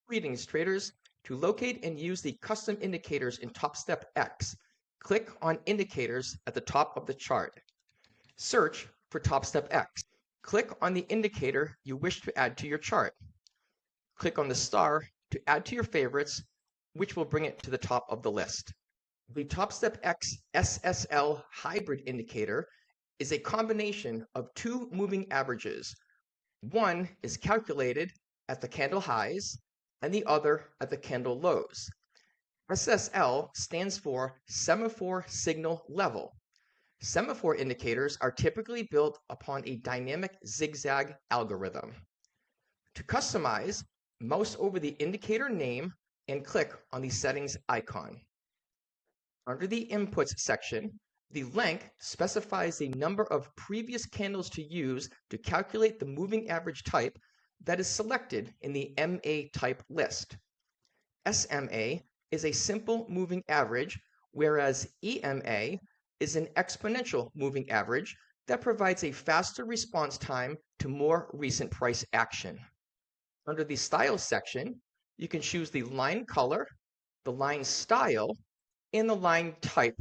Greetings, traders. To locate and use the custom indicators in TopstepX, click on Indicators at the top of the chart. Search for TopstepX. Click on the indicator you wish to add to your chart. Click on the star to add to your favorites, which will bring it to the top of the list. The TopstepX SSL Hybrid Indicator is a combination of two moving averages. One is calculated at the candle highs, and the other at the candle lows. SSL stands for Semaphore Signal Level. Semaphore indicators are typically built upon a dynamic zigzag algorithm. To customize, mouse over the indicator name and click on the settings icon. Under the Inputs section, the length specifies the number of previous candles to use to calculate the moving average type that is selected in the MA type list. SMA is a simple moving average, whereas EMA is an exponential moving average that provides a faster response time to more recent price action. Under the Styles section, you can choose the line color, the line style, and the line type